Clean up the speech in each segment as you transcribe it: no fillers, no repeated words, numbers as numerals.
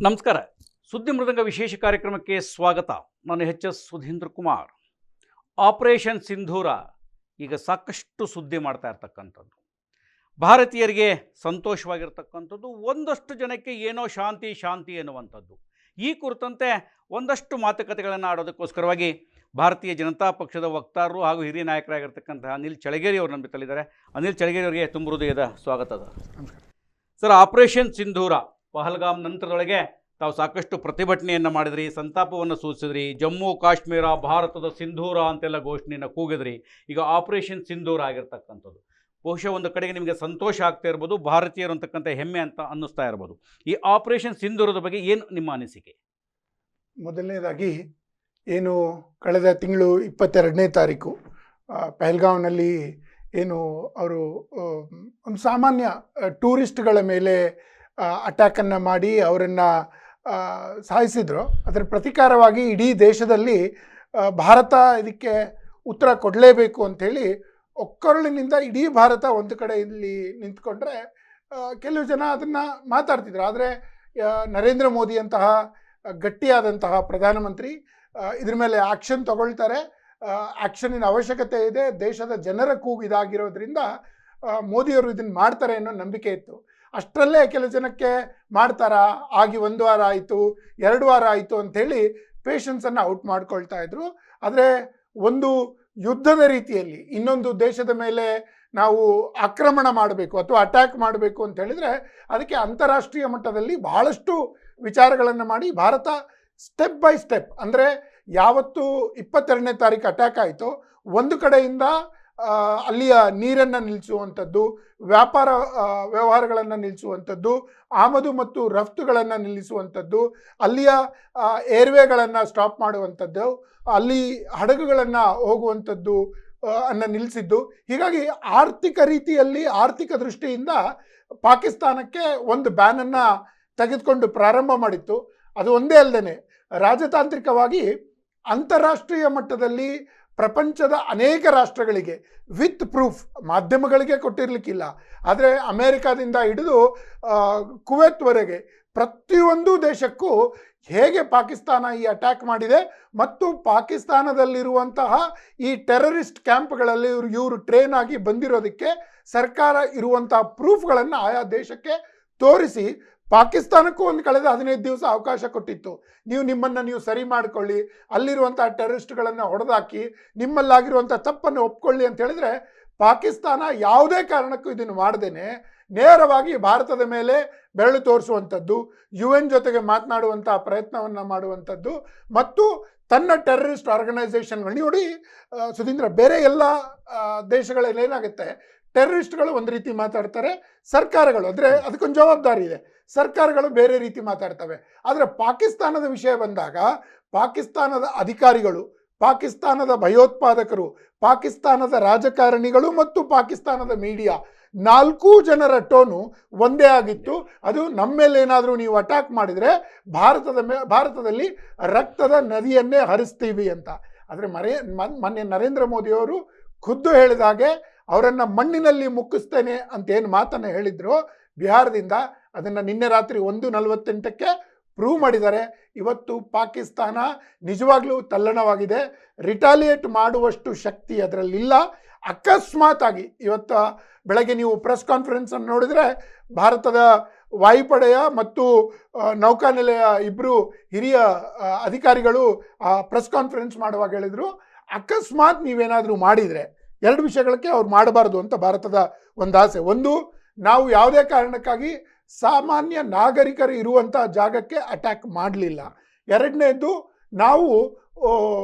ನಮಸ್ಕಾರ. ಸುದ್ದಿ ಮೃದಂಗ ವಿಶೇಷ ಕಾರ್ಯಕ್ರಮಕ್ಕೆ ಸ್ವಾಗತ. ನಾನು ಎಚ್.ಎಸ್. ಸುಧೀಂದ್ರ ಕುಮಾರ್. ಆಪರೇಷನ್ ಸಿಂಧೂರ ಈಗ ಸಾಕಷ್ಟು ಸುದ್ದಿ ಮಾಡ್ತಾ ಇರ್ತಕ್ಕಂಥದ್ದು, ಭಾರತೀಯರಿಗೆ ಸಂತೋಷವಾಗಿರ್ತಕ್ಕಂಥದ್ದು, ಒಂದಷ್ಟು ಜನಕ್ಕೆ ಏನೋ ಶಾಂತಿ ಎನ್ನುವಂಥದ್ದು. ಈ ಕುರಿತಂತೆ ಒಂದಷ್ಟು ಮಾತುಕತೆಗಳನ್ನು ಆಡೋದಕ್ಕೋಸ್ಕರವಾಗಿ ಭಾರತೀಯ ಜನತಾ ಪಕ್ಷದ ವಕ್ತಾರರು ಹಾಗೂ ಹಿರಿಯ ನಾಯಕರಾಗಿರ್ತಕ್ಕಂಥ ಅನಿಲ್ ಚಳಗೇರಿ ಅವರು ನಂಬಿತಲ್ಲಿದ್ದಾರೆ. ಅನಿಲ್ ಚಳಗೇರಿ ಅವರಿಗೆ ತುಂಬ ಹೃದಯದ ಸ್ವಾಗತ. ಸರ್, ಆಪರೇಷನ್ ಸಿಂಧೂರ ಪಹಲ್ಗಾಮ್ ನಂತರದೊಳಗೆ ತಾವು ಸಾಕಷ್ಟು ಪ್ರತಿಭಟನೆಯನ್ನು ಮಾಡಿದ್ರಿ, ಸಂತಾಪವನ್ನು ಸೂಚಿಸಿದ್ರಿ, ಜಮ್ಮು ಕಾಶ್ಮೀರ ಭಾರತದ ಸಿಂಧೂರ ಅಂತೆಲ್ಲ ಘೋಷಣೆಯನ್ನು ಕೂಗಿದ್ರಿ. ಈಗ ಆಪರೇಷನ್ ಸಿಂಧೂರ ಆಗಿರ್ತಕ್ಕಂಥದ್ದು ಬಹುಶಃ ಒಂದು ಕಡೆಗೆ ನಿಮಗೆ ಸಂತೋಷ ಆಗ್ತಾ ಇರ್ಬೋದು, ಭಾರತೀಯರು ಅಂತಕ್ಕಂಥ ಹೆಮ್ಮೆ ಅಂತ ಅನ್ನಿಸ್ತಾ ಇರ್ಬೋದು. ಈ ಆಪರೇಷನ್ ಸಿಂಧೂರದ ಬಗ್ಗೆ ಏನು ನಿಮ್ಮ ಅನಿಸಿಕೆ? ಮೊದಲನೇದಾಗಿ ಏನು ಕಳೆದ ತಿಂಗಳು 22ನೇ ತಾರೀಕು ಪಹಲ್ಗಾವ್ನಲ್ಲಿ ಏನು ಅವರು ಒಂದು ಸಾಮಾನ್ಯ ಟೂರಿಸ್ಟ್ಗಳ ಮೇಲೆ ಅಟ್ಯಾಕನ್ನು ಮಾಡಿ ಅವರನ್ನು ಸಾಯಿಸಿದ್ರು. ಅದರ ಪ್ರತೀಕಾರವಾಗಿ ಇಡೀ ದೇಶದಲ್ಲಿ ಭಾರತ ಇದಕ್ಕೆ ಉತ್ತರ ಕೊಡಲೇಬೇಕು ಅಂಥೇಳಿ ಒಕ್ಕೊರಳಿನಿಂದ ಇಡೀ ಭಾರತ ಒಂದು ಕಡೆ ಇಲ್ಲಿ ನಿಂತ್ಕೊಂಡ್ರೆ ಕೆಲವು ಜನ ಅದನ್ನು ಮಾತಾಡ್ತಿದ್ರು. ಆದರೆ ನರೇಂದ್ರ ಮೋದಿಯಂತಹ ಗಟ್ಟಿಯಾದಂತಹ ಪ್ರಧಾನಮಂತ್ರಿ ಇದ್ರ ಮೇಲೆ ಆ್ಯಕ್ಷನ್ ತಗೊಳ್ತಾರೆ. ಆ್ಯಕ್ಷನಿನ ಅವಶ್ಯಕತೆ ಇದೆ, ದೇಶದ ಜನರ ಕೂಗು ಇದಾಗಿರೋದ್ರಿಂದ ಮೋದಿಯವರು ಇದನ್ನು ಮಾಡ್ತಾರೆ ಅನ್ನೋ ನಂಬಿಕೆ ಇತ್ತು. ಅಷ್ಟರಲ್ಲೇ ಕೆಲವು ಜನಕ್ಕೆ ಮಾಡ್ತಾರಾ, ಆಗಿ 1 ವಾರ ಆಯಿತು, 2 ವಾರ ಆಯಿತು ಅಂಥೇಳಿ ಪೇಷನ್ಸನ್ನು ಔಟ್ ಮಾಡ್ಕೊಳ್ತಾ ಇದ್ರು. ಆದರೆ ಒಂದು ಯುದ್ಧದ ರೀತಿಯಲ್ಲಿ ಇನ್ನೊಂದು ದೇಶದ ಮೇಲೆ ನಾವು ಆಕ್ರಮಣ ಮಾಡಬೇಕು ಅಥವಾ ಅಟ್ಯಾಕ್ ಮಾಡಬೇಕು ಅಂತ ಹೇಳಿದರೆ ಅದಕ್ಕೆ ಅಂತಾರಾಷ್ಟ್ರೀಯ ಮಟ್ಟದಲ್ಲಿ ಬಹಳಷ್ಟು ವಿಚಾರಗಳನ್ನು ಮಾಡಿ ಭಾರತ ಸ್ಟೆಪ್ ಬೈ ಸ್ಟೆಪ್, ಅಂದರೆ ಯಾವತ್ತು 22ನೇ ತಾರೀಕು ಅಟ್ಯಾಕ್ ಆಯಿತು, ಒಂದು ಕಡೆಯಿಂದ ಅಲ್ಲಿಯ ನೀರನ್ನು ನಿಲ್ಲಿಸುವಂಥದ್ದು, ವ್ಯಾಪಾರ ವ್ಯವಹಾರಗಳನ್ನು ನಿಲ್ಲಿಸುವಂಥದ್ದು, ಆಮದು ಮತ್ತು ರಫ್ತುಗಳನ್ನು ನಿಲ್ಲಿಸುವಂಥದ್ದು, ಅಲ್ಲಿಯ ಏರ್ವೇಗಳನ್ನು ಸ್ಟಾಪ್ ಮಾಡುವಂಥದ್ದು, ಅಲ್ಲಿ ಹಡಗುಗಳನ್ನು ಹೋಗುವಂಥದ್ದು ಅನ್ನು ನಿಲ್ಲಿಸಿದ್ದು. ಹೀಗಾಗಿ ಆರ್ಥಿಕ ರೀತಿಯಲ್ಲಿ, ಆರ್ಥಿಕ ದೃಷ್ಟಿಯಿಂದ ಪಾಕಿಸ್ತಾನಕ್ಕೆ ಒಂದು ಬ್ಯಾನನ್ನು ತೆಗೆದುಕೊಂಡು ಪ್ರಾರಂಭ ಮಾಡಿತ್ತು. ಅದು ಒಂದೇ ಅಲ್ಲದೆ ರಾಜತಾಂತ್ರಿಕವಾಗಿ ಅಂತಾರಾಷ್ಟ್ರೀಯ ಮಟ್ಟದಲ್ಲಿ ಪ್ರಪಂಚದ ಅನೇಕ ರಾಷ್ಟ್ರಗಳಿಗೆ ವಿತ್ ಪ್ರೂಫ್, ಮಾಧ್ಯಮಗಳಿಗೆ ಕೊಟ್ಟಿರಲಿಕ್ಕಿಲ್ಲ, ಆದರೆ ಅಮೇರಿಕಾದಿಂದ ಹಿಡಿದು ಕುವೈತ್ವರೆಗೆ ಪ್ರತಿಯೊಂದು ದೇಶಕ್ಕೂ ಹೇಗೆ ಪಾಕಿಸ್ತಾನ ಈ ಅಟ್ಯಾಕ್ ಮಾಡಿದೆ ಮತ್ತು ಪಾಕಿಸ್ತಾನದಲ್ಲಿರುವಂತಹ ಈ ಟೆರರಿಸ್ಟ್ ಕ್ಯಾಂಪ್ಗಳಲ್ಲಿ ಇವರು ಟ್ರೈನ್ ಆಗಿ ಬಂದಿರೋದಕ್ಕೆ ಸರ್ಕಾರ ಇರುವಂತಹ ಪ್ರೂಫ್ಗಳನ್ನು ಆಯಾ ದೇಶಕ್ಕೆ ತೋರಿಸಿ ಪಾಕಿಸ್ತಾನಕ್ಕೂ ಒಂದು ಕಳೆದ 15 ದಿವಸ ಅವಕಾಶ ಕೊಟ್ಟಿತ್ತು. ನಿಮ್ಮನ್ನು ನೀವು ಸರಿ ಮಾಡಿಕೊಳ್ಳಿ, ಅಲ್ಲಿರುವಂಥ ಟೆರರಿಸ್ಟ್ಗಳನ್ನು ಹೊಡೆದಾಕಿ ನಿಮ್ಮಲ್ಲಾಗಿರುವಂಥ ತಪ್ಪನ್ನು ಒಪ್ಕೊಳ್ಳಿ ಅಂತ ಹೇಳಿದ್ರೆ ಪಾಕಿಸ್ತಾನ ಯಾವುದೇ ಕಾರಣಕ್ಕೂ ಇದನ್ನು ಮಾಡ್ದೇನೆ ನೇರವಾಗಿ ಭಾರತದ ಮೇಲೆ ಬೆರಳು ತೋರಿಸುವಂಥದ್ದು, UN ಜೊತೆಗೆ ಮಾತನಾಡುವಂಥ ಪ್ರಯತ್ನವನ್ನು ಮಾಡುವಂಥದ್ದು ಮತ್ತು ತನ್ನ ಟೆರರಿಸ್ಟ್ ಆರ್ಗನೈಸೇಷನ್ಗಳು ನೋಡಿ ಸುಧೀಂದ್ರ, ಬೇರೆ ಎಲ್ಲ ದೇಶಗಳಲ್ಲಿ ಏನಾಗುತ್ತೆ, ಟೆರರಿಸ್ಟ್ಗಳು ಒಂದು ರೀತಿ ಮಾತಾಡ್ತಾರೆ, ಸರ್ಕಾರಗಳು ಅಂದರೆ ಅದಕ್ಕೊಂದು ಜವಾಬ್ದಾರಿ ಇದೆ, ಸರ್ಕಾರಗಳು ಬೇರೆ ರೀತಿ ಮಾತಾಡ್ತವೆ. ಆದರೆ ಪಾಕಿಸ್ತಾನದ ವಿಷಯ ಬಂದಾಗ ಪಾಕಿಸ್ತಾನದ ಅಧಿಕಾರಿಗಳು, ಪಾಕಿಸ್ತಾನದ ಭಯೋತ್ಪಾದಕರು, ಪಾಕಿಸ್ತಾನದ ರಾಜಕಾರಣಿಗಳು ಮತ್ತು ಪಾಕಿಸ್ತಾನದ ಮೀಡಿಯಾ 4 ಜನರ ಟೋನು ಒಂದೇ ಆಗಿತ್ತು. ಅದು ನಮ್ಮ ಮೇಲೆ ಏನಾದರೂ ನೀವು ಅಟ್ಯಾಕ್ ಮಾಡಿದರೆ ಭಾರತದಲ್ಲಿ ರಕ್ತದ ನದಿಯನ್ನೇ ಹರಿಸ್ತೀವಿ ಅಂತ. ಆದರೆ ಮೊನ್ನೆ ನರೇಂದ್ರ ಮೋದಿಯವರು ಖುದ್ದು ಹೇಳಿದ ಹಾಗೆ ಅವರನ್ನು ಮಣ್ಣಿನಲ್ಲಿ ಮುಕ್ಕಿಸ್ತೇನೆ ಅಂತೇನು ಮಾತನ್ನು ಹೇಳಿದ್ರು ಬಿಹಾರದಿಂದ, ಅದನ್ನು ನಿನ್ನೆ ರಾತ್ರಿ 1:48ಕ್ಕೆ ಪ್ರೂವ್ ಮಾಡಿದ್ದಾರೆ. ಇವತ್ತು ಪಾಕಿಸ್ತಾನ ನಿಜವಾಗ್ಲೂ ತಲ್ಲಣವಾಗಿದೆ, ರಿಟಾಲಿಯೇಟ್ ಮಾಡುವಷ್ಟು ಶಕ್ತಿ ಅದರಲ್ಲಿಲ್ಲ. ಅಕಸ್ಮಾತ್ ಆಗಿ ಇವತ್ತು ಬೆಳಗ್ಗೆ ನೀವು ಪ್ರೆಸ್ ಕಾನ್ಫರೆನ್ಸನ್ನು ನೋಡಿದರೆ ಭಾರತದ ವಾಯುಪಡೆಯ ಮತ್ತು ನೌಕಾನೆಲೆಯ ಇಬ್ಬರು ಹಿರಿಯ ಅಧಿಕಾರಿಗಳು ಪ್ರೆಸ್ ಕಾನ್ಫರೆನ್ಸ್ ಮಾಡುವಾಗ ಹೇಳಿದರು, ಅಕಸ್ಮಾತ್ ನೀವೇನಾದರೂ ಮಾಡಿದರೆ 2 ವಿಷಯಗಳಿಗೆ ಅವ್ರು ಮಾಡಬಾರ್ದು ಅಂತ ಭಾರತದ ಒಂದು ಆಸೆ. ಒಂದು, ನಾವು ಯಾವುದೇ ಕಾರಣಕ್ಕಾಗಿ ಸಾಮಾನ್ಯ ನಾಗರಿಕರು ಇರುವಂಥ ಜಾಗಕ್ಕೆ ಅಟ್ಯಾಕ್ ಮಾಡಲಿಲ್ಲ. ಎರಡನೇದು, ನಾವು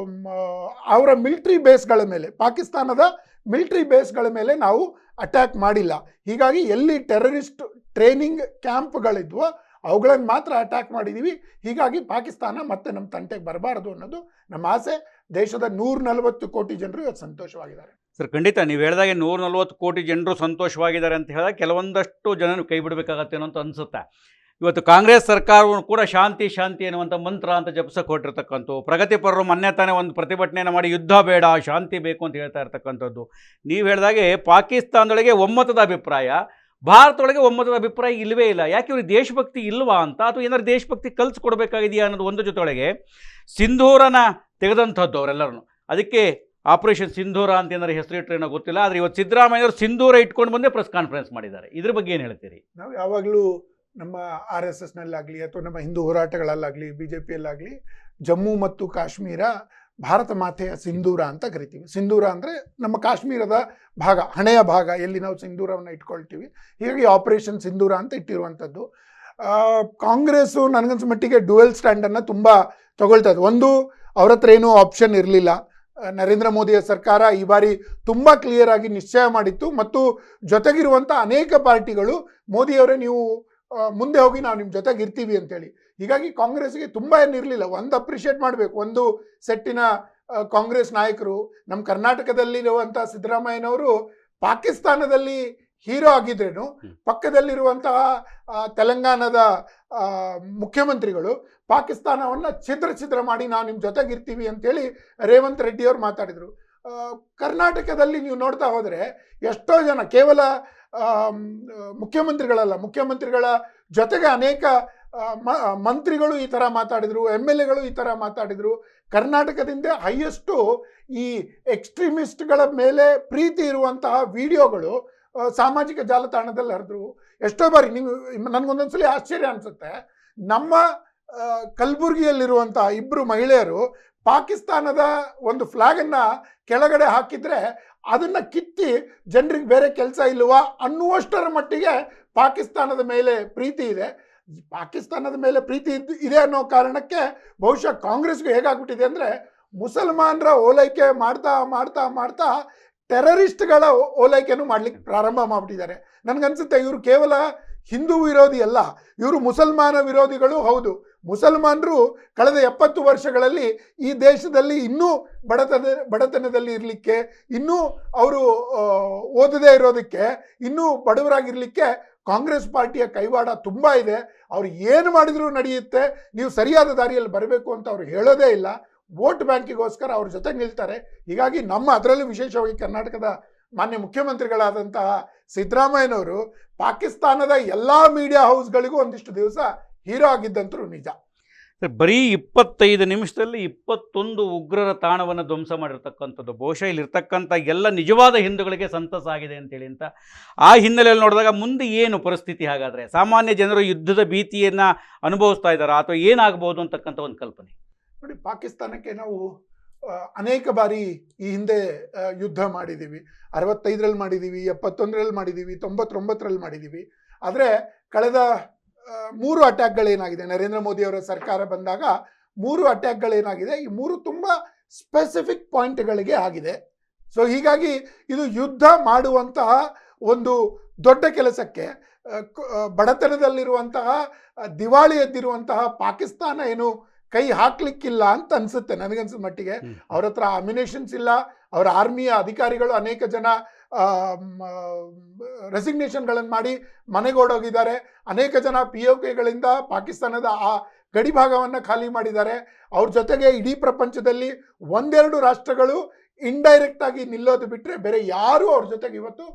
ಅವರ ಮಿಲಿಟ್ರಿ ಬೇಸ್ಗಳ ಮೇಲೆ, ಪಾಕಿಸ್ತಾನದ ಮಿಲಿಟ್ರಿ ಬೇಸ್ಗಳ ಮೇಲೆ ನಾವು ಅಟ್ಯಾಕ್ ಮಾಡಿಲ್ಲ. ಹೀಗಾಗಿ ಎಲ್ಲಿ ಟೆರರಿಸ್ಟ್ ಟ್ರೈನಿಂಗ್ ಕ್ಯಾಂಪ್ಗಳಿದ್ವೋ ಅವುಗಳನ್ನು ಮಾತ್ರ ಅಟ್ಯಾಕ್ ಮಾಡಿದ್ದೀವಿ. ಹೀಗಾಗಿ ಪಾಕಿಸ್ತಾನ ಮತ್ತೆ ನಮ್ಮ ತಂಟೆಗೆ ಬರಬಾರ್ದು ಅನ್ನೋದು ನಮ್ಮ ಆಸೆ. ದೇಶದ 140 ಕೋಟಿ ಜನರು ಇವತ್ತು ಸಂತೋಷವಾಗಿದ್ದಾರೆ. ಸರ್, ಖಂಡಿತ ನೀವು ಹೇಳಿದಾಗೆ 140 ಕೋಟಿ ಜನರು ಸಂತೋಷವಾಗಿದ್ದಾರೆ ಅಂತ ಹೇಳಿದಾಗ ಕೆಲವೊಂದಷ್ಟು ಜನ ಕೈ ಬಿಡಬೇಕಾಗತ್ತೆ ಅನ್ನೋ ಅಂತ ಅನಿಸುತ್ತೆ. ಇವತ್ತು ಕಾಂಗ್ರೆಸ್ ಸರ್ಕಾರವು ಕೂಡ ಶಾಂತಿ ಅನ್ನುವಂಥ ಮಂತ್ರ ಅಂತ ಜಪಿಸಕ್ಕೆ ಹೊರಟಿರ್ತಕ್ಕಂಥ, ಪ್ರಗತಿಪರರು ಮೊನ್ನೆ ತಾನೇ ಒಂದು ಪ್ರತಿಭಟನೆಯನ್ನು ಮಾಡಿ ಯುದ್ಧ ಬೇಡ ಶಾಂತಿ ಬೇಕು ಅಂತ ಹೇಳ್ತಾ ಇರ್ತಕ್ಕಂಥದ್ದು. ನೀವು ಹೇಳಿದಾಗೆ ಪಾಕಿಸ್ತಾನದೊಳಗೆ ಒಮ್ಮತದ ಅಭಿಪ್ರಾಯ, ಭಾರತದೊಳಗೆ ಒಮ್ಮತದ ಅಭಿಪ್ರಾಯ ಇಲ್ಲವೇ ಇಲ್ಲ. ಯಾಕೆ ಇವ್ರಿಗೆ ದೇಶಭಕ್ತಿ ಇಲ್ವಾ ಅಂತ, ಅಥವಾ ಏನಾದ್ರು ದೇಶಭಕ್ತಿ ಕೊಡಬೇಕಾಗಿದೆಯಾ ಅನ್ನೋದು ಒಂದು ಜೊತೆಯೊಳಗೆ ಸಿಂಧೂರನ ತೆಗೆದಂಥದ್ದು ಅವರೆಲ್ಲರೂ. ಅದಕ್ಕೆ ಆಪರೇಷನ್ ಸಿಂಧೂರ ಅಂತ ಏನಾದ್ರು ಹೆಸರಿಟ್ಟರೇನೋ ಗೊತ್ತಿಲ್ಲ. ಆದರೆ ಇವತ್ತು ಸಿದ್ದರಾಮಯ್ಯವರು ಸಿಂಧೂರ ಇಟ್ಕೊಂಡು ಬಂದೇ ಪ್ರೆಸ್ ಕಾನ್ಫರೆನ್ಸ್ ಮಾಡಿದ್ದಾರೆ. ಇದ್ರ ಬಗ್ಗೆ ಏನು ಹೇಳ್ತೀರಿ? ನಾವು ಯಾವಾಗಲೂ ನಮ್ಮ RSSನಲ್ಲಾಗಲಿ ಅಥವಾ ನಮ್ಮ ಹಿಂದೂ ಹೋರಾಟಗಳಲ್ಲಾಗಲಿ BJPಯಲ್ಲಾಗಲಿ ಜಮ್ಮು ಮತ್ತು ಕಾಶ್ಮೀರ ಭಾರತ ಮಾತೆಯ ಸಿಂಧೂರ ಅಂತ ಕರಿತೀವಿ. ಸಿಂಧೂರ ಅಂದರೆ ನಮ್ಮ ಕಾಶ್ಮೀರದ ಭಾಗ, ಹಣೆಯ ಭಾಗ, ಎಲ್ಲಿ ನಾವು ಸಿಂಧೂರವನ್ನು ಇಟ್ಕೊಳ್ತೀವಿ. ಹೀಗಾಗಿ ಆಪರೇಷನ್ ಸಿಂಧೂರ ಅಂತ ಇಟ್ಟಿರುವಂಥದ್ದು. ಕಾಂಗ್ರೆಸ್ಸು ನನಗನ್ಸ ಮಟ್ಟಿಗೆ ಡ್ಯುಯಲ್ ಸ್ಟ್ಯಾಂಡನ್ನು ತುಂಬ ತಗೊಳ್ತಾ ಇದೆ. ಒಂದು, ಅವ್ರ ಹತ್ರ ಏನೂ ಆಪ್ಷನ್ ಇರಲಿಲ್ಲ. ನರೇಂದ್ರ ಮೋದಿಯ ಸರ್ಕಾರ ಈ ಬಾರಿ ತುಂಬ ಕ್ಲಿಯರ್ ಆಗಿ ನಿಶ್ಚಯ ಮಾಡಿತ್ತು ಮತ್ತು ಜೊತೆಗಿರುವಂಥ ಅನೇಕ ಪಾರ್ಟಿಗಳು ಮೋದಿಯವರೇ ನೀವು ಮುಂದೆ ಹೋಗಿ ನಾವು ನಿಮ್ಮ ಜೊತೆಗೆ ಇರ್ತೀವಿ ಅಂತೇಳಿ. ಹೀಗಾಗಿ ಕಾಂಗ್ರೆಸ್ಗೆ ತುಂಬ ಏನಿರಲಿಲ್ಲ. ಒಂದು ಅಪ್ರಿಷಿಯೇಟ್ ಮಾಡಬೇಕು, ಒಂದು ಸೆಟ್ಟಿನ ಕಾಂಗ್ರೆಸ್ ನಾಯಕರು ನಮ್ಮ ಕರ್ನಾಟಕದಲ್ಲಿರುವಂಥ ಸಿದ್ದರಾಮಯ್ಯನವರು ಪಾಕಿಸ್ತಾನದಲ್ಲಿ ಹೀರೋ ಆಗಿದ್ರೇನು ಪಕ್ಕದಲ್ಲಿರುವಂತಹ ತೆಲಂಗಾಣದ ಮುಖ್ಯಮಂತ್ರಿಗಳು ಪಾಕಿಸ್ತಾನವನ್ನು ಛಿದ್ರ ಮಾಡಿ ನಾವು ನಿಮ್ಮ ಜೊತೆಗಿರ್ತೀವಿ ಅಂತೇಳಿ ರೇವಂತ್ ರೆಡ್ಡಿ ಅವರು ಮಾತಾಡಿದರು. ಕರ್ನಾಟಕದಲ್ಲಿ ನೀವು ನೋಡ್ತಾ ಹೋದರೆ ಎಷ್ಟೋ ಜನ ಕೇವಲ ಮುಖ್ಯಮಂತ್ರಿಗಳಲ್ಲ, ಮುಖ್ಯಮಂತ್ರಿಗಳ ಜೊತೆಗೆ ಅನೇಕ ಮಂತ್ರಿಗಳು ಈ ಥರ ಮಾತಾಡಿದರು, MLAಗಳು ಈ ಥರ ಮಾತಾಡಿದರು. ಕರ್ನಾಟಕದಿಂದ ಹೈಯೆಸ್ಟು ಈ ಎಕ್ಸ್ಟ್ರೀಮಿಸ್ಟ್ಗಳ ಮೇಲೆ ಪ್ರೀತಿ ಇರುವಂತಹ ವಿಡಿಯೋಗಳು ಸಾಮಾಜಿಕ ಜಾಲತಾಣದಲ್ಲಿ ಹರಿದ್ರು. ಎಷ್ಟೋ ಬಾರಿ ನೀವು ನನಗೊಂದೊಂದ್ಸಲಿ ಆಶ್ಚರ್ಯ ಅನಿಸುತ್ತೆ, ನಮ್ಮ ಕಲಬುರಗಿಯಲ್ಲಿರುವಂಥ ಇಬ್ಬರು ಮಹಿಳೆಯರು ಪಾಕಿಸ್ತಾನದ ಒಂದು ಫ್ಲಾಗನ್ನು ಕೆಳಗಡೆ ಹಾಕಿದರೆ ಅದನ್ನು ಕಿತ್ತಿ ಜನರಿಗೆ ಬೇರೆ ಕೆಲಸ ಇಲ್ವಾ ಅನ್ನುವಷ್ಟರ ಮಟ್ಟಿಗೆ ಪಾಕಿಸ್ತಾನದ ಮೇಲೆ ಪ್ರೀತಿ ಇದೆ. ಪಾಕಿಸ್ತಾನದ ಮೇಲೆ ಪ್ರೀತಿ ಇದೆ ಅನ್ನೋ ಕಾರಣಕ್ಕೆ ಬಹುಶಃ ಕಾಂಗ್ರೆಸ್ಗೆ ಹೇಗಾಗ್ಬಿಟ್ಟಿದೆ ಅಂದರೆ, ಮುಸಲ್ಮಾನರ ಓಲೈಕೆ ಮಾಡ್ತಾ ಮಾಡ್ತಾ ಮಾಡ್ತಾ ಟೆರರಿಸ್ಟ್ಗಳ ಓಲೈಕೆನೂ ಮಾಡ್ಲಿಕ್ಕೆ ಪ್ರಾರಂಭ ಮಾಡಿಬಿಟ್ಟಿದ್ದಾರೆ. ನನಗನ್ಸುತ್ತೆ ಇವರು ಕೇವಲ ಹಿಂದೂ ವಿರೋಧಿ ಅಲ್ಲ, ಇವರು ಮುಸಲ್ಮಾನ ವಿರೋಧಿಗಳು ಹೌದು. ಮುಸಲ್ಮಾನರು ಕಳೆದ 70 ವರ್ಷಗಳಲ್ಲಿ ಈ ದೇಶದಲ್ಲಿ ಇನ್ನೂ ಬಡತನದಲ್ಲಿ ಇರಲಿಕ್ಕೆ, ಇನ್ನೂ ಅವರು ಓದದೇ ಇರೋದಕ್ಕೆ, ಇನ್ನೂ ಬಡವರಾಗಿರಲಿಕ್ಕೆ ಕಾಂಗ್ರೆಸ್ ಪಾರ್ಟಿಯ ಕೈವಾಡ ತುಂಬ ಇದೆ. ಅವ್ರು ಏನು ಮಾಡಿದರೂ ನಡೆಯುತ್ತೆ, ನೀವು ಸರಿಯಾದ ದಾರಿಯಲ್ಲಿ ಬರಬೇಕು ಅಂತ ಅವ್ರು ಹೇಳೋದೇ ಇಲ್ಲ. ವೋಟ್ ಬ್ಯಾಂಕಿಗೋಸ್ಕರ ಅವ್ರ ಜೊತೆಗೆ ನಿಲ್ತಾರೆ. ಹೀಗಾಗಿ ನಮ್ಮ ಅದರಲ್ಲೂ ವಿಶೇಷವಾಗಿ ಕರ್ನಾಟಕದ ಮಾನ್ಯ ಮುಖ್ಯಮಂತ್ರಿಗಳಾದಂತಹ ಸಿದ್ದರಾಮಯ್ಯನವರು ಪಾಕಿಸ್ತಾನದ ಎಲ್ಲ ಮೀಡಿಯಾ ಹೌಸ್ಗಳಿಗೂ ಒಂದಿಷ್ಟು ದಿವಸ ಹೀರೋ ಆಗಿದ್ದಂತರೂ ನಿಜ. ಬರೀ 25 ನಿಮಿಷದಲ್ಲಿ 21 ಉಗ್ರರ ತಾಣವನ್ನು ಧ್ವಂಸ ಮಾಡಿರ್ತಕ್ಕಂಥದ್ದು. ಬಹುಶಃ ಇಲ್ಲಿರ್ತಕ್ಕಂಥ ಎಲ್ಲ ನಿಜವಾದ ಹಿಂದೂಗಳಿಗೆ ಸಂತಸ ಆಗಿದೆ ಅಂತೇಳಿ ಅಂತ. ಆ ಹಿನ್ನೆಲೆಯಲ್ಲಿ ನೋಡಿದಾಗ ಮುಂದೆ ಏನು ಪರಿಸ್ಥಿತಿ? ಹಾಗಾದರೆ ಸಾಮಾನ್ಯ ಜನರು ಯುದ್ಧದ ಭೀತಿಯನ್ನು ಅನುಭವಿಸ್ತಾ ಇದ್ದಾರಾ, ಅಥವಾ ಏನಾಗಬಹುದು ಅಂತಕ್ಕಂಥ ಒಂದು ಕಲ್ಪನೆ? ನೋಡಿ, ಪಾಕಿಸ್ತಾನಕ್ಕೆ ನಾವು ಅನೇಕ ಬಾರಿ ಈ ಹಿಂದೆ ಯುದ್ಧ ಮಾಡಿದ್ದೀವಿ. 65ರಲ್ಲಿ ಮಾಡಿದ್ದೀವಿ, 71ರಲ್ಲಿ ಮಾಡಿದ್ದೀವಿ, 99ರಲ್ಲಿ ಮಾಡಿದ್ದೀವಿ. ಆದರೆ ಕಳೆದ 3 ಅಟ್ಯಾಕ್ಗಳೇನಾಗಿದೆ, ನರೇಂದ್ರ ಮೋದಿಯವರ ಸರ್ಕಾರ ಬಂದಾಗ 3 ಅಟ್ಯಾಕ್ಗಳೇನಾಗಿದೆ, ಈ 3 ತುಂಬ ಸ್ಪೆಸಿಫಿಕ್ ಪಾಯಿಂಟ್ಗಳಿಗೆ ಆಗಿದೆ. ಸೊ ಹೀಗಾಗಿ ಇದು ಯುದ್ಧ ಮಾಡುವಂತಹ ಒಂದು ದೊಡ್ಡ ಕೆಲಸಕ್ಕೆ ಬಡತನದಲ್ಲಿರುವಂತಹ ದಿವಾಳಿ ಎದ್ದಿರುವಂತಹ ಪಾಕಿಸ್ತಾನ ಏನು ಕೈ ಹಾಕ್ಲಿಕ್ಕಿಲ್ಲ ಅಂತ ಅನ್ಸುತ್ತೆ ನನಗನ್ಸಿದ ಮಟ್ಟಿಗೆ. ಅವ್ರ ಹತ್ರ ಅಮ್ಯುನೇಷನ್ಸ್ ಇಲ್ಲ. ಅವರ ಆರ್ಮಿಯ ಅಧಿಕಾರಿಗಳು ಅನೇಕ ಜನ ರೆಸಿಗ್ನೇಷನ್ಗಳನ್ನು ಮಾಡಿ ಮನೆಗೋಡೋಗಿದ್ದಾರೆ. ಅನೇಕ ಜನ POKಗಳಿಂದ ಪಾಕಿಸ್ತಾನದ ಆ ಗಡಿ ಭಾಗವನ್ನು ಖಾಲಿ ಮಾಡಿದ್ದಾರೆ. ಅವ್ರ ಜೊತೆಗೆ ಇಡೀ ಪ್ರಪಂಚದಲ್ಲಿ 1-2 ರಾಷ್ಟ್ರಗಳು ಇಂಡೈರೆಕ್ಟ್ ಆಗಿ ನಿಲ್ಲೋದು ಬಿಟ್ಟರೆ ಬೇರೆ ಯಾರೂ ಅವ್ರ ಜೊತೆಗೆ ಇವತ್ತು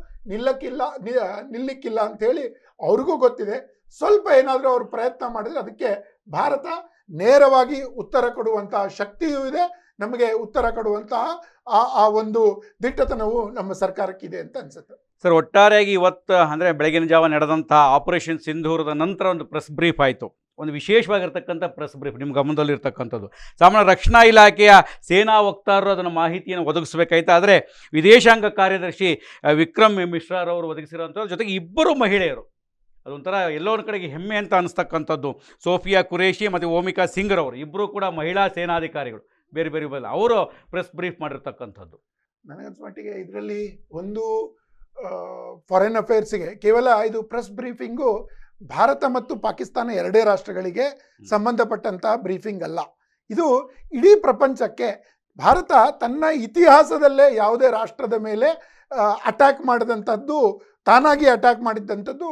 ನಿಲ್ಲಿಕ್ಕಿಲ್ಲ ಅಂಥೇಳಿ ಅವ್ರಿಗೂ ಗೊತ್ತಿದೆ. ಸ್ವಲ್ಪ ಏನಾದರೂ ಅವ್ರು ಪ್ರಯತ್ನ ಮಾಡಿದ್ರೆ ಅದಕ್ಕೆ ಭಾರತ ನೇರವಾಗಿ ಉತ್ತರ ಕೊಡುವಂತಹ ಶಕ್ತಿಯೂ ಇದೆ. ನಮಗೆ ಉತ್ತರ ಕೊಡುವಂತಹ ಆ ಒಂದು ದಿಟ್ಟತನವು ನಮ್ಮ ಸರ್ಕಾರಕ್ಕಿದೆ ಅಂತ ಅನ್ಸುತ್ತೆ. ಸರ್, ಒಟ್ಟಾರೆಯಾಗಿ ಇವತ್ತು ಅಂದರೆ ಬೆಳಗಿನ ಜಾವ ನಡೆದಂಥ ಆಪರೇಷನ್ ಸಿಂಧೂರದ ನಂತರ ಒಂದು ಪ್ರೆಸ್ ಬ್ರೀಫ್ ಆಯಿತು. ಒಂದು ವಿಶೇಷವಾಗಿರ್ತಕ್ಕಂಥ ಪ್ರೆಸ್ ಬ್ರೀಫ್ ನಿಮ್ಮ ಗಮನದಲ್ಲಿರ್ತಕ್ಕಂಥದ್ದು. ಸಾಮಾನ್ಯ ರಕ್ಷಣಾ ಇಲಾಖೆಯ ಸೇನಾ ವಕ್ತಾರರು ಅದನ್ನು ಮಾಹಿತಿಯನ್ನು ಒದಗಿಸಬೇಕಾಯ್ತು. ಆದರೆ ವಿದೇಶಾಂಗ ಕಾರ್ಯದರ್ಶಿ ವಿಕ್ರಮ್ ಮಿಶ್ರಾರವರು ಒದಗಿಸಿರೋಂಥವ್ರ ಜೊತೆಗೆ 2 ಮಹಿಳೆಯರು, ಅದೊಂಥರ ಎಲ್ಲೋ ಒಂದು ಕಡೆಗೆ ಹೆಮ್ಮೆ ಅಂತ ಅನಿಸ್ತಕ್ಕಂಥದ್ದು. ಸೋಫಿಯಾ ಕುರೇಶಿ ಮತ್ತು ಓಮಿಕಾ ಸಿಂಗ್ರವರು, ಇಬ್ಬರು ಕೂಡ ಮಹಿಳಾ ಸೇನಾಧಿಕಾರಿಗಳು, ಬೇರೆ ಬೇರೆ ಅವರು ಪ್ರೆಸ್ ಬ್ರೀಫ್ ಮಾಡಿರ್ತಕ್ಕಂಥದ್ದು. ನನಗನ್ಸ ಮಟ್ಟಿಗೆ ಇದರಲ್ಲಿ ಒಂದು ಫಾರಿನ್ ಅಫೇರ್ಸ್ಗೆ ಕೇವಲ ಇದು ಪ್ರೆಸ್ ಬ್ರೀಫಿಂಗು ಭಾರತ ಮತ್ತು ಪಾಕಿಸ್ತಾನ 2 ರಾಷ್ಟ್ರಗಳಿಗೆ ಸಂಬಂಧಪಟ್ಟಂತಹ ಬ್ರೀಫಿಂಗ್ ಅಲ್ಲ. ಇದು ಇಡೀ ಪ್ರಪಂಚಕ್ಕೆ. ಭಾರತ ತನ್ನ ಇತಿಹಾಸದಲ್ಲೇ ಯಾವುದೇ ರಾಷ್ಟ್ರದ ಮೇಲೆ ಅಟ್ಯಾಕ್ ಮಾಡಿದಂಥದ್ದು, ತಾನಾಗಿ ಅಟ್ಯಾಕ್ ಮಾಡಿದ್ದಂಥದ್ದು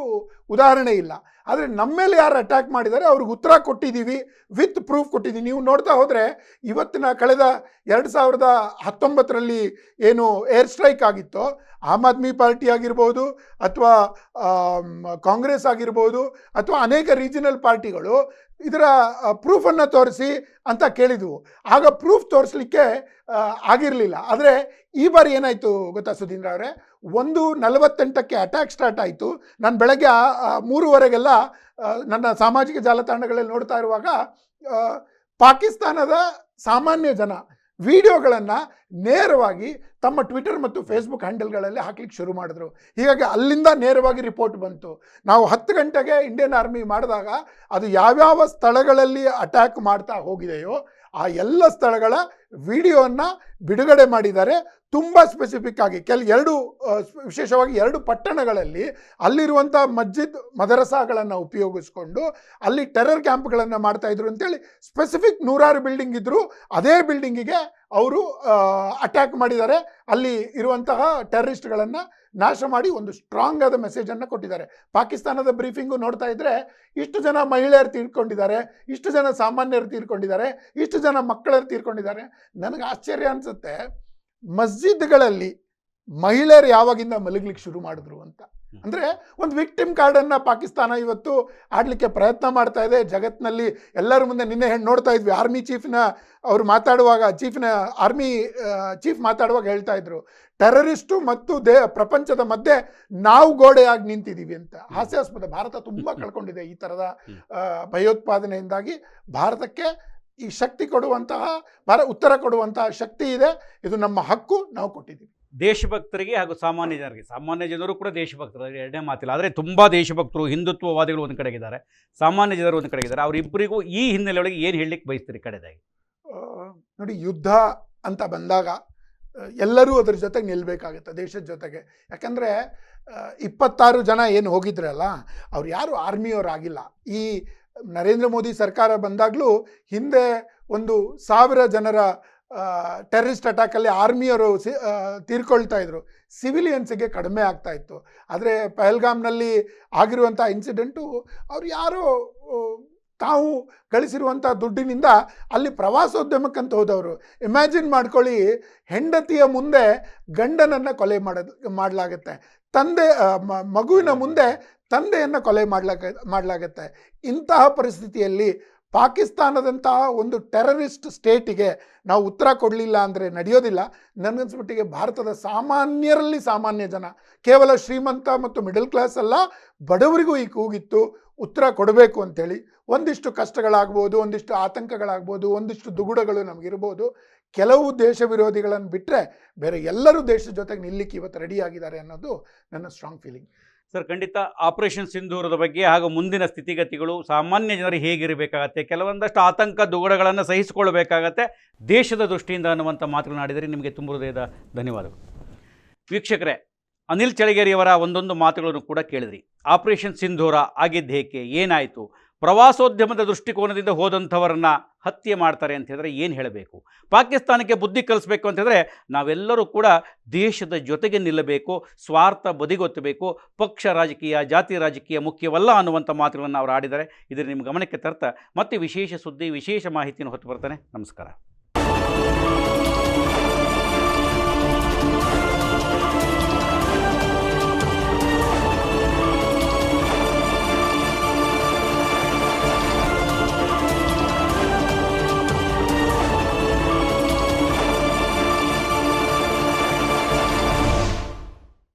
ಉದಾಹರಣೆ ಇಲ್ಲ. ಆದರೆ ನಮ್ಮ ಮೇಲೆ ಯಾರು ಅಟ್ಯಾಕ್ ಮಾಡಿದ್ದಾರೆ ಅವ್ರಿಗೆ ಉತ್ತರ ಕೊಟ್ಟಿದ್ದೀವಿ, ವಿತ್ ಪ್ರೂಫ್ ಕೊಟ್ಟಿದ್ದೀವಿ. ನೀವು ನೋಡ್ತಾ ಹೋದರೆ ಇವತ್ತಿನ ಕಳೆದ 2019ರಲ್ಲಿ ಏನು ಏರ್ ಸ್ಟ್ರೈಕ್ ಆಗಿತ್ತೋ, ಆಮ್ ಆದ್ಮಿ ಪಾರ್ಟಿ ಆಗಿರ್ಬೋದು ಅಥವಾ ಕಾಂಗ್ರೆಸ್ ಆಗಿರ್ಬೋದು ಅಥವಾ ಅನೇಕ ರೀಜನಲ್ ಪಾರ್ಟಿಗಳು ಇದರ ಪ್ರೂಫನ್ನು ತೋರಿಸಿ ಅಂತ ಕೇಳಿದ್ವು. ಆಗ ಪ್ರೂಫ್ ತೋರಿಸ್ಲಿಕ್ಕೆ ಆಗಿರಲಿಲ್ಲ. ಆದರೆ ಈ ಬಾರಿ ಏನಾಯಿತು ಗೊತ್ತಾ ಸುಧೀಂದ್ರ ಅವರೇ, 1:48ಕ್ಕೆ ಅಟ್ಯಾಕ್ ಸ್ಟಾರ್ಟ್ ಆಯಿತು. ನಾನು ಬೆಳಗ್ಗೆ 3:00 ನನ್ನ ಸಾಮಾಜಿಕ ಜಾಲತಾಣಗಳಲ್ಲಿ ನೋಡ್ತಾ ಇರುವಾಗ ಪಾಕಿಸ್ತಾನದ ಸಾಮಾನ್ಯ ಜನ ವಿಡಿಯೋಗಳನ್ನು ನೇರವಾಗಿ ತಮ್ಮ ಟ್ವಿಟರ್ ಮತ್ತು ಫೇಸ್ಬುಕ್ ಹ್ಯಾಂಡಲ್ಗಳಲ್ಲಿ ಹಾಕ್ಲಿಕ್ಕೆ ಶುರು ಮಾಡಿದ್ರು. ಹೀಗಾಗಿ ಅಲ್ಲಿಂದ ನೇರವಾಗಿ ರಿಪೋರ್ಟ್ ಬಂತು. ನಾವು 10 ಗಂಟೆಗೆ ಇಂಡಿಯನ್ ಆರ್ಮಿ ಮಾಡಿದಾಗ ಅದು ಯಾವ್ಯಾವ ಸ್ಥಳಗಳಲ್ಲಿ ಅಟ್ಯಾಕ್ ಮಾಡ್ತಾ ಹೋಗಿದೆಯೋ ಆ ಎಲ್ಲ ಸ್ಥಳಗಳ ವಿಡಿಯೋವನ್ನು ಬಿಡುಗಡೆ ಮಾಡಿದ್ದಾರೆ. ತುಂಬ ಸ್ಪೆಸಿಫಿಕ್ ಆಗಿ ವಿಶೇಷವಾಗಿ 2 ಪಟ್ಟಣಗಳಲ್ಲಿ ಅಲ್ಲಿರುವಂಥ ಮಸ್ಜಿದ್ ಮದರಸಾಗಳನ್ನು ಉಪಯೋಗಿಸ್ಕೊಂಡು ಅಲ್ಲಿ ಟೆರರ್ ಕ್ಯಾಂಪ್ಗಳನ್ನು ಮಾಡ್ತಾಯಿದ್ರು ಅಂತೇಳಿ ಸ್ಪೆಸಿಫಿಕ್ 100 ಬಿಲ್ಡಿಂಗ್ ಇದ್ದರು. ಅದೇ ಬಿಲ್ಡಿಂಗಿಗೆ ಅವರು ಅಟ್ಯಾಕ್ ಮಾಡಿದ್ದಾರೆ. ಅಲ್ಲಿ ಇರುವಂತಹ ಟೆರರಿಸ್ಟ್ಗಳನ್ನು ನಾಶ ಮಾಡಿ ಒಂದು ಸ್ಟ್ರಾಂಗ್ ಆದ ಮೆಸೇಜನ್ನು ಕೊಟ್ಟಿದ್ದಾರೆ. ಪಾಕಿಸ್ತಾನದ ಬ್ರೀಫಿಂಗು ನೋಡ್ತಾ ಇದ್ದರೆ ಇಷ್ಟು ಜನ ಮಹಿಳೆಯರು ತೀರ್ಕೊಂಡಿದ್ದಾರೆ, ಇಷ್ಟು ಜನ ಸಾಮಾನ್ಯರು ತೀರ್ಕೊಂಡಿದ್ದಾರೆ, ಇಷ್ಟು ಜನ ಮಕ್ಕಳರು ತೀರ್ಕೊಂಡಿದ್ದಾರೆ. ನನಗೆ ಆಶ್ಚರ್ಯ ಅನಿಸುತ್ತೆ, ಮಸ್ಜಿದ್ಗಳಲ್ಲಿ ಮಹಿಳೆಯರು ಯಾವಾಗಿಂದ ಮಲಗಲಿಕ್ಕೆ ಶುರು ಮಾಡಿದ್ರು ಅಂತ. ಅಂದರೆ ಒಂದು ವಿಕ್ಟಿಮ್ ಕಾರ್ಡನ್ನು ಪಾಕಿಸ್ತಾನ ಇವತ್ತು ಆಡಲಿಕ್ಕೆ ಪ್ರಯತ್ನ ಮಾಡ್ತಾ ಇದೆ ಜಗತ್ತಿನಲ್ಲಿ ಎಲ್ಲರ ಮುಂದೆ. ನಿನ್ನೆ ನೋಡ್ತಾ ಇದ್ವಿ, ಆರ್ಮಿ ಚೀಫ್ನ ಅವರು ಮಾತಾಡುವಾಗ, ಆರ್ಮಿ ಚೀಫ್ ಮಾತಾಡುವಾಗ ಹೇಳ್ತಾ ಇದ್ರು, ಟೆರರಿಸ್ಟು ಮತ್ತು ಪ್ರಪಂಚದ ಮಧ್ಯೆ ನಾವು ಗೋಡೆಯಾಗಿ ನಿಂತಿದ್ದೀವಿ ಅಂತ. ಹಾಸ್ಯಾಸ್ಪದ. ಭಾರತ ತುಂಬ ಕಳ್ಕೊಂಡಿದೆ ಈ ಥರದ ಭಯೋತ್ಪಾದನೆಯಿಂದಾಗಿ. ಭಾರತಕ್ಕೆ ಈ ಶಕ್ತಿ ಕೊಡುವಂತಹ ಉತ್ತರ ಕೊಡುವಂತಹ ಶಕ್ತಿ ಇದೆ. ಇದು ನಮ್ಮ ಹಕ್ಕು, ನಾವು ಕೊಟ್ಟಿದ್ದೀವಿ. ದೇಶಭಕ್ತರಿಗೆ ಹಾಗೂ ಸಾಮಾನ್ಯ ಜನರಿಗೆ, ಸಾಮಾನ್ಯ ಜನರು ಕೂಡ ದೇಶಭಕ್ತರು, ಎರಡನೇ ಮಾತಿಲ್ಲ. ಆದರೆ ತುಂಬ ದೇಶಭಕ್ತರು, ಹಿಂದುತ್ವವಾದಿಗಳು ಒಂದು ಕಡೆಗಿದ್ದಾರೆ, ಸಾಮಾನ್ಯ ಜನರು ಒಂದು ಕಡೆಗಿದ್ದಾರೆ. ಅವರಿಬ್ಬರಿಗೂ ಈ ಹಿನ್ನೆಲೆಯೊಳಗೆ ಏನು ಹೇಳಲಿಕ್ಕೆ ಬಯಸ್ತೀರಿ ಕಡೆದಾಗಿ? ನೋಡಿ, ಯುದ್ಧ ಅಂತ ಬಂದಾಗ ಎಲ್ಲರೂ ಅದರ ಜೊತೆಗೆ ನಿಲ್ಲಬೇಕಾಗುತ್ತೆ, ದೇಶದ ಜೊತೆಗೆ. ಯಾಕಂದರೆ 26 ಜನ ಏನು ಹೋಗಿದ್ರಲ್ಲ, ಅವ್ರು ಯಾರು ಆರ್ಮಿಯವರಾಗಿಲ್ಲ. ಈ ನರೇಂದ್ರ ಮೋದಿ ಸರ್ಕಾರ ಬಂದಾಗಲೂ ಹಿಂದೆ 1,000 ಜನರ ಟೆರರಿಸ್ಟ್ ಅಟ್ಯಾಕಲ್ಲಿ ಆರ್ಮಿಯವರು ತೀರ್ಕೊಳ್ತಾ ಇದ್ರು, ಸಿವಿಲಿಯನ್ಸಿಗೆ ಕಡಿಮೆ ಆಗ್ತಾ ಇತ್ತು. ಆದರೆ ಪಹಲ್ಗಾಮ್ನಲ್ಲಿ ಆಗಿರುವಂಥ ಇನ್ಸಿಡೆಂಟು ಅವ್ರು ಯಾರೋ ತಾವು ಗಳಿಸಿರುವಂಥ ದುಡ್ಡಿನಿಂದ ಅಲ್ಲಿ ಪ್ರವಾಸೋದ್ಯಮಕ್ಕಂತ ಹೋದವರು. ಇಮ್ಯಾಜಿನ್ ಮಾಡ್ಕೊಳ್ಳಿ, ಹೆಂಡತಿಯ ಮುಂದೆ ಗಂಡನನ್ನು ಕೊಲೆ ಮಾಡಲಾಗುತ್ತೆ, ಮಗುವಿನ ಮುಂದೆ ತಂದೆಯನ್ನು ಕೊಲೆ ಮಾಡಲಾಗುತ್ತೆ. ಇಂತಹ ಪರಿಸ್ಥಿತಿಯಲ್ಲಿ ಪಾಕಿಸ್ತಾನದಂತಹ ಒಂದು ಟೆರರಿಸ್ಟ್ ಸ್ಟೇಟಿಗೆ ನಾವು ಉತ್ತರ ಕೊಡಲಿಲ್ಲ ಅಂದರೆ ನಡೆಯೋದಿಲ್ಲ. ನನಗನ್ಸ್ಬಿಟ್ಟಿಗೆ ಭಾರತದ ಸಾಮಾನ್ಯರಲ್ಲಿ ಸಾಮಾನ್ಯ ಜನ, ಕೇವಲ ಶ್ರೀಮಂತ ಮತ್ತು ಮಿಡಲ್ ಕ್ಲಾಸ್ ಅಲ್ಲ, ಬಡವರಿಗೂ ಈ ಕೂಗಿತ್ತು ಉತ್ತರ ಕೊಡಬೇಕು ಅಂಥೇಳಿ. ಒಂದಿಷ್ಟು ಕಷ್ಟಗಳಾಗ್ಬೋದು, ಒಂದಿಷ್ಟು ಆತಂಕಗಳಾಗ್ಬೋದು, ಒಂದಿಷ್ಟು ದುಗುಡಗಳು ನಮಗಿರ್ಬೋದು. ಕೆಲವು ದೇಶ ವಿರೋಧಿಗಳನ್ನು ಬಿಟ್ಟರೆ ಬೇರೆ ಎಲ್ಲರೂ ದೇಶದ ಜೊತೆಗೆ ನಿಲ್ಲಿಕ್ಕೆ ಇವತ್ತು ರೆಡಿಯಾಗಿದ್ದಾರೆ ಅನ್ನೋದು ನನ್ನ ಸ್ಟ್ರಾಂಗ್ ಫೀಲಿಂಗ್. ಸರ್, ಖಂಡಿತ ಆಪರೇಷನ್ ಸಿಂಧೂರದ ಬಗ್ಗೆ ಹಾಗೂ ಮುಂದಿನ ಸ್ಥಿತಿಗತಿಗಳು, ಸಾಮಾನ್ಯ ಜನರು ಹೇಗಿರಬೇಕಾಗತ್ತೆ, ಕೆಲವೊಂದಷ್ಟು ಆತಂಕ ದುಗುಡಗಳನ್ನು ಸಹಿಸಿಕೊಳ್ಳಬೇಕಾಗತ್ತೆ ದೇಶದ ದೃಷ್ಟಿಯಿಂದ ಅನ್ನುವಂಥ ಮಾತುಗಳನ್ನಾಡಿದರೆ ನಿಮಗೆ ತುಂಬ ಹೃದಯದ ಧನ್ಯವಾದಗಳು. ವೀಕ್ಷಕರೇ, ಅನಿಲ್ ಚಳಗೇರಿಯವರ ಒಂದೊಂದು ಮಾತುಗಳನ್ನು ಕೂಡ ಕೇಳಿದ್ರಿ. ಆಪರೇಷನ್ ಸಿಂಧೂರ ಆಗಿದ್ದೇಕೆ, ಏನಾಯಿತು, ಪ್ರವಾಸೋದ್ಯಮದ ದೃಷ್ಟಿಕೋನದಿಂದ ಹೋದಂಥವರನ್ನ ಹತ್ಯೆ ಮಾಡ್ತಾರೆ ಅಂತ ಹೇಳಿದ್ರೆ ಏನು ಹೇಳಬೇಕು, ಪಾಕಿಸ್ತಾನಕ್ಕೆ ಬುದ್ಧಿ ಕಲಿಸ್ಬೇಕು ಅಂತ ಹೇಳಿದ್ರೆ ನಾವೆಲ್ಲರೂ ಕೂಡ ದೇಶದ ಜೊತೆಗೆ ನಿಲ್ಲಬೇಕು, ಸ್ವಾರ್ಥ ಬದಿಗೊತ್ತಬೇಕು, ಪಕ್ಷ ರಾಜಕೀಯ, ಜಾತಿ ರಾಜಕೀಯ ಮುಖ್ಯವಲ್ಲ ಅನ್ನುವಂಥ ಮಾತುಗಳನ್ನು ಅವರು ಆಡಿದ್ದಾರೆ. ಇದನ್ನು ನಿಮ್ಮ ಗಮನಕ್ಕೆ ತರ್ತಾ ಮತ್ತೆ ವಿಶೇಷ ಸುದ್ದಿ, ವಿಶೇಷ ಮಾಹಿತಿಯನ್ನು ಹೊತ್ತು ಬರ್ತಾನೆ. ನಮಸ್ಕಾರ.